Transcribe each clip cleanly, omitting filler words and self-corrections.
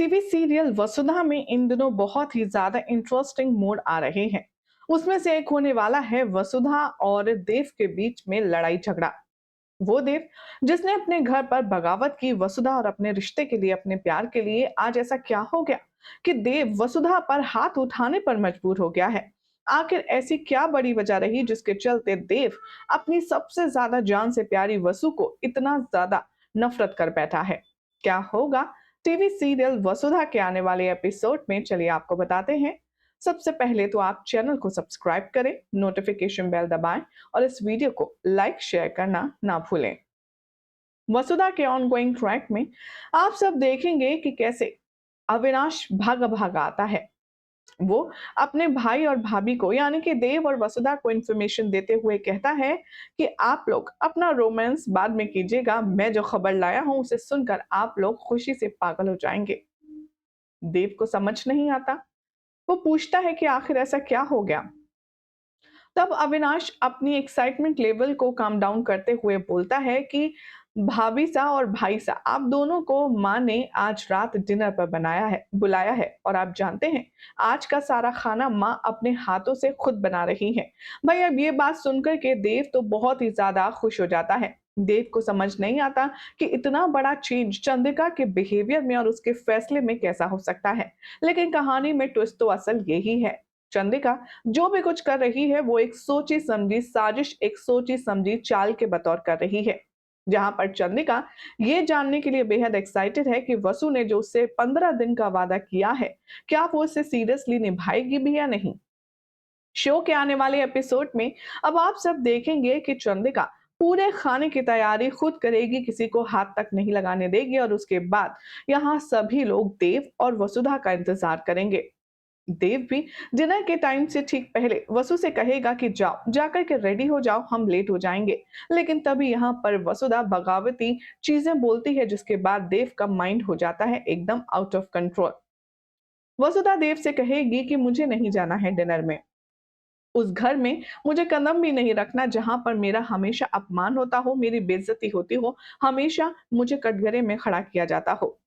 TV serial वसुधा में इन दिनों बहुत ही ज्यादा इंटरेस्टिंग मोड आ रहे हैं। उसमें से एक होने वाला है वसुधा और देव के बीच में लड़ाई झगड़ा। वो देव जिसने अपने घर पर बगावत की वसुधा और अपने रिश्ते के लिए, अपने प्यार के लिए, आज ऐसा क्या हो गया कि देव वसुधा पर हाथ उठाने पर मजबूर हो गया है। आखिर ऐसी क्या बड़ी वजह रही जिसके चलते देव अपनी सबसे ज्यादा जान से प्यारी वसु को इतना ज्यादा नफरत कर बैठा है। क्या होगा टीवी सीरियल वसुधा के आने वाले एपिसोड में, चलिए आपको बताते हैं। सबसे पहले तो आप चैनल को सब्सक्राइब करें, नोटिफिकेशन बेल दबाएं और इस वीडियो को लाइक शेयर करना ना भूलें। वसुधा के ऑनगोइंग ट्रैक में आप सब देखेंगे कि कैसे अविनाश भागा भागा आता है। वो अपने भाई और भाभी को, यानी कि देव और वसुधा को इंफॉर्मेशन देते हुए कहता है कि आप लोग अपना रोमांस बाद में कीजिएगा, मैं जो खबर लाया हूं उसे सुनकर आप लोग खुशी से पागल हो जाएंगे। देव को समझ नहीं आता। वो पूछता है कि आखिर ऐसा क्या हो गया। तब अविनाश अपनी एक्साइटमेंट लेवल को काम डाउन करते हुए बोलता है कि भाभी सा और भाई सा, आप दोनों को माँ ने आज रात डिनर पर बुलाया है, और आप जानते हैं आज का सारा खाना माँ अपने हाथों से खुद बना रही है। भाई अब ये बात सुनकर के देव तो बहुत ही ज्यादा खुश हो जाता है। देव को समझ नहीं आता कि इतना बड़ा चेंज चंद्रिका के बिहेवियर में और उसके फैसले में कैसा हो सकता है। लेकिन कहानी में ट्विस्ट तो असल यही है। चंद्रिका जो भी कुछ कर रही है वो एक सोची समझी साजिश, एक सोची समझी चाल के बतौर कर रही है। जहां पर चंद्रिका ये जानने के लिए बेहद एक्साइटेड है कि वसु ने जो उससे 15 दिन का वादा किया है, क्या वो उसे सीरियसली निभाएगी भी या नहीं। शो के आने वाले एपिसोड में अब आप सब देखेंगे कि चंद्रिका पूरे खाने की तैयारी खुद करेगी, किसी को हाथ तक नहीं लगाने देगी, और उसके बाद यहाँ सभी लोग देव और वसुधा का इंतजार करेंगे। देव भी डिनर के टाइम से ठीक पहले वसु से कहेगा कि जाओ, जाकर के रेडी हो जाओ, हम लेट हो जाएंगे। लेकिन तभी यहाँ पर वसुधा बगावती चीजें बोलती है, जिसके बाद देव का माइंड हो जाता है एकदम आउट ऑफ कंट्रोल। वसुधा देव से कहेगी कि मुझे नहीं जाना है डिनर में, उस घर में मुझे कदम भी नहीं रखना जहां पर मेरा हमेशा अपमान होता हो, मेरी बेइज्जती होती हो, हमेशा मुझे कटघरे में खड़ा किया जाता हो।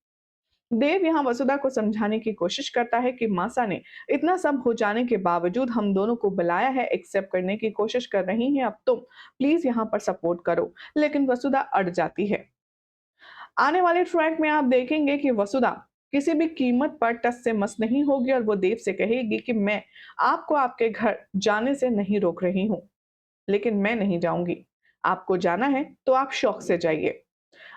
देव यहाँ वसुधा को समझाने की कोशिश करता है कि मासा ने इतना सब हो जाने के बावजूद हम दोनों को बुलाया है, एक्सेप्ट करने की कोशिश कर रही हैं, अब तुम प्लीज यहाँ पर सपोर्ट करो। लेकिन वसुधा अड़ जाती है। आने वाले ट्रैक में आप देखेंगे कि वसुधा किसी भी कीमत पर टस से मस नहीं होगी और वो देव से कहेगी कि मैं आपको आपके घर जाने से नहीं रोक रही हूँ, लेकिन मैं नहीं जाऊंगी। आपको जाना है तो आप शौक से जाइए।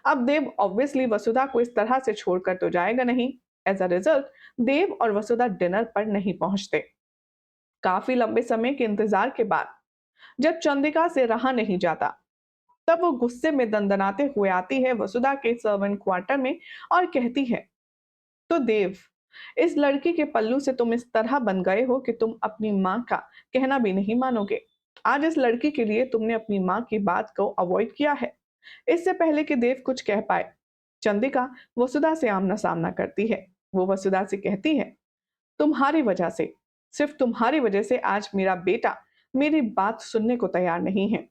अब देव ऑब्वियसली वसुधा को इस तरह से छोड़कर तो जाएगा नहीं। एज अ रिजल्ट देव और वसुधा डिनर पर नहीं पहुंचते। काफी लंबे समय के इंतजार के बाद जब चंद्रिका से रहा नहीं जाता, तब वो गुस्से में दंदनाते हुए आती है वसुधा के सर्वेंट क्वार्टर में और कहती है, तो देव, इस लड़की के पल्लू से तुम इस तरह बन गए हो कि तुम अपनी माँ का कहना भी नहीं मानोगे। आज इस लड़की के लिए तुमने अपनी माँ की बात को अवॉइड किया है। इससे पहले कि देव कुछ कह पाए, चंद्रिका वसुधा से आमना सामना करती है। वो वसुधा से कहती है, तुम्हारी वजह से, सिर्फ तुम्हारी वजह से आज मेरा बेटा मेरी बात सुनने को तैयार नहीं है।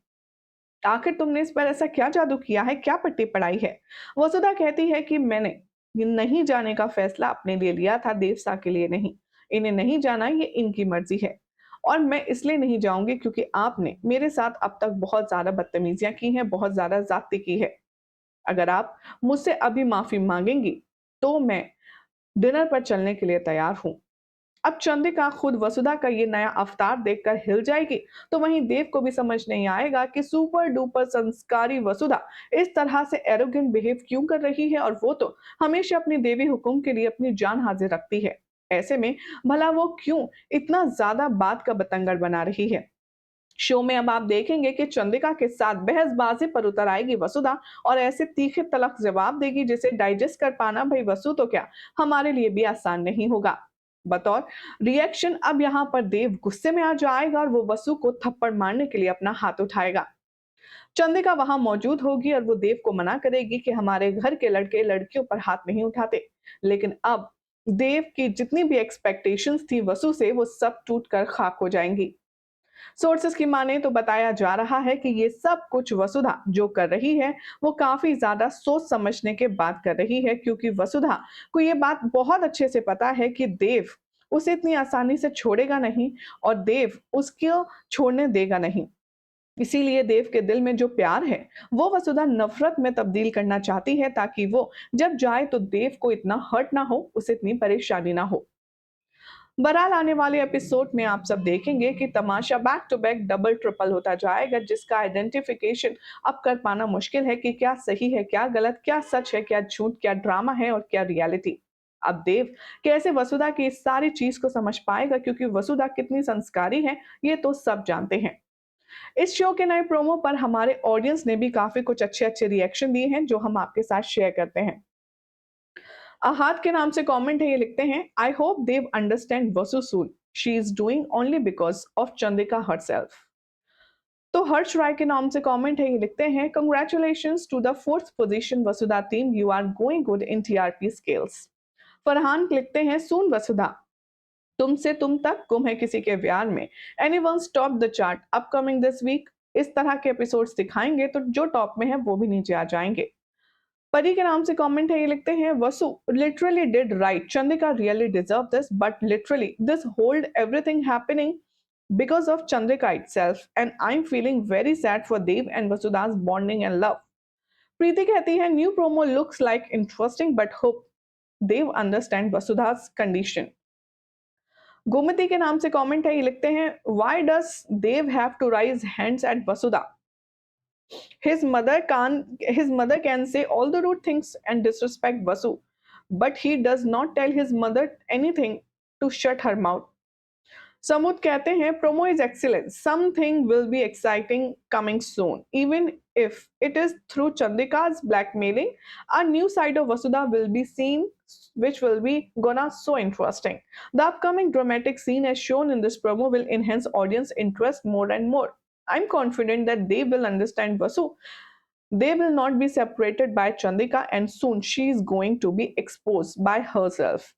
आखिर तुमने इस पर ऐसा क्या जादू किया है, क्या पट्टी पड़ाई है। वसुधा कहती है कि मैंने ये नहीं जाने का फैसला अपने लिए लिया था, देवसा के लिए नहीं। इन्हें नहीं जाना, ये इनकी मर्जी है। और मैं इसलिए नहीं जाऊंगी क्योंकि आपने मेरे साथ अब तक बहुत ज्यादा बदतमीजियां की हैं, बहुत ज्यादा जाती की है। अगर आप मुझसे अभी माफी मांगेंगी तो मैं डिनर पर चलने के लिए तैयार हूं। अब चंद्रिका खुद वसुधा का ये नया अवतार देखकर हिल जाएगी, तो वहीं देव को भी समझ नहीं आएगा कि सुपर डुपर संस्कारी वसुधा इस तरह से एरोगेंट बिहेव क्यों कर रही है, और वो तो हमेशा अपनी देवी हुकुम के लिए अपनी जान हाजिर रखती है। ऐसे में भला वो क्यों इतना ज्यादा बात का बतंगड़ बना रही है। शो में अब आप देखेंगे कि चंद्रिका के साथ बहसबाजी पर उतर आएगी वसुधा और ऐसे तीखे तलख जवाब देगी जिसे डाइजेस्ट कर पाना, भाई वसु तो क्या, हमारे लिए भी आसान नहीं होगा। बतौर रिएक्शन अब यहाँ पर देव गुस्से में आ जाएगा और वो वसु को थप्पड़ मारने के लिए अपना हाथ उठाएगा। चंद्रिका वहां मौजूद होगी और वो देव को मना करेगी कि हमारे घर के लड़के लड़कियों पर हाथ नहीं उठाते। लेकिन अब देव की जितनी भी एक्सपेक्टेशंस थी वसु से, वो सब टूट कर खाक हो जाएंगी। सोर्सेस की माने तो बताया जा रहा है कि ये सब कुछ वसुधा जो कर रही है वो काफी ज्यादा सोच समझने के बाद कर रही है, क्योंकि वसुधा को ये बात बहुत अच्छे से पता है कि देव उसे इतनी आसानी से छोड़ेगा नहीं और देव उसको छोड़ने देगा नहीं। इसीलिए देव के दिल में जो प्यार है वो वसुधा नफरत में तब्दील करना चाहती है, ताकि वो जब जाए तो देव को इतना हर्ट ना हो, उसे इतनी परेशानी ना हो। बहरहाल आने वाले एपिसोड में आप सब देखेंगे कि तमाशा back to back double triple होता जाएगा, जिसका आइडेंटिफिकेशन अब कर पाना मुश्किल है कि क्या सही है, क्या गलत, क्या सच है, क्या झूठ, क्या ड्रामा है और क्या रियलिटी। अब देव कैसे वसुधा की इस सारी चीज को समझ पाएगा, क्योंकि वसुधा कितनी संस्कारी है ये तो सब जानते हैं। इस शो के नए प्रोमो पर हमारे ऑडियंस ने भी काफी कुछ अच्छे अच्छे रिएक्शन दिए हैं, जो हम आपके साथ शेयर करते हैं। अहाद के नाम से कमेंट है, ये लिखते हैं, आई होप देव अंडरस्टैंड वसु सूल, she is doing only because of Chandrika herself. तो हर्ष राय के नाम से कमेंट है, ये लिखते हैं, congratulations to the fourth position Vasudha team, you are going good in TRP scales. Farhan लिखते हैं, सून वसुधा, तुमसे तुम तक गुम है किसी के प्यार में, anyone top the chart upcoming this week. इस तरह के एपिसोड्स दिखाएंगे तो जो टॉप में है वो भी नीचे आ जाएंगे। परी के नाम से कमेंट है, ये लिखते हैं, Vasu literally did write, Chandrika really deserve this, but literally this hold everything happening because of Chandrika itself, and I'm feeling very sad for Dev and Vasudha's bonding and love. प्रीति कहती है, new promo looks like interesting but hope Dev understand Vasudha's condition. Gomti के नाम से comment है, ये लिखते हैं, why does Dev have to raise hands at Vasudha? His mother can say all the rude things and disrespect Vasu, but he does not tell his mother anything to shut her mouth. Samud कहते हैं, promo is excellent. Something will be exciting coming soon. Even if it is through Chandrika's blackmailing, a new side of Vasudha will be seen, which will be gonna so interesting. The upcoming dramatic scene as shown in this promo will enhance audience interest more and more. I'm confident that they will understand Vasu. They will not be separated by Chandrika, and soon she is going to be exposed by herself.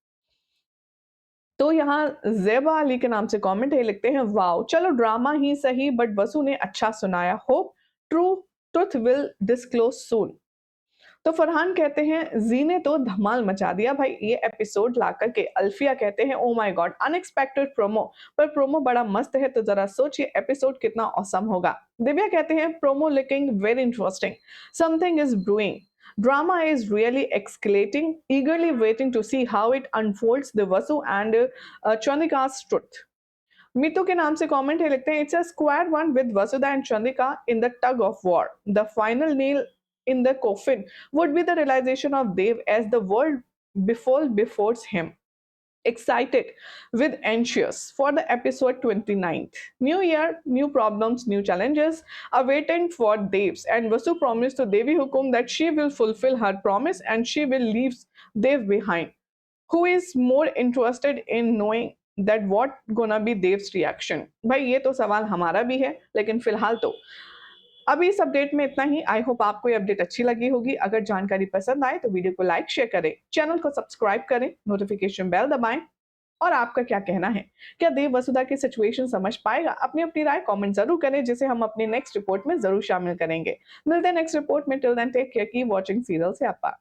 तो यहाँ ज़ेबा अली के नाम से comment है, लिखते हैं, wow चलो drama ही सही बट वसु ने अच्छा सुनाया, होप ट्रुथ विल डिस्क्लोज सून। तो फरहान कहते हैं, जी ने तो धमाल मचा दिया भाई ये एपिसोड ला करके। अल्फिया कहते हैं, oh my God unexpected promo, पर प्रोमो बड़ा मस्त है, तो जरा सोचिए एपिसोड कितना औसम होगा। दिव्या कहते हैं, promo looking very interesting, something is brewing, drama is really escalating, eagerly waiting to see how it unfolds the Vasu and Chandrika's truth. Meetu के नाम से कमेंट है, लिखते हैं, it's a squad one with Vasudha and Chandrika in the tug of war, the final nail in the coffin would be the realization of Dev as the world before him. Excited with anxious for the episode 29th. New year, new problems, new challenges awaiting for Devs, and Vasu promised to Devi Hukum that she will fulfill her promise and she will leave Dev behind. Who is more interested in knowing that what gonna be Dev's reaction? भाई ये तो सवाल हमारा भी है, लेकिन फिलहाल तो अभी इस अपडेट में इतना ही। आई होप आपको ये अपडेट अच्छी लगी होगी। अगर जानकारी पसंद आए तो वीडियो को लाइक शेयर करें, चैनल को सब्सक्राइब करें, नोटिफिकेशन बेल दबाएं। और आपका क्या कहना है, क्या देव वसुधा की सिचुएशन समझ पाएगा? अपनी अपनी राय कमेंट जरूर करें, जिसे हम अपनी नेक्स्ट रिपोर्ट में जरूर शामिल करेंगे। मिलते हैं नेक्स्ट रिपोर्ट में। Till then take care, keep watching serial से आपा।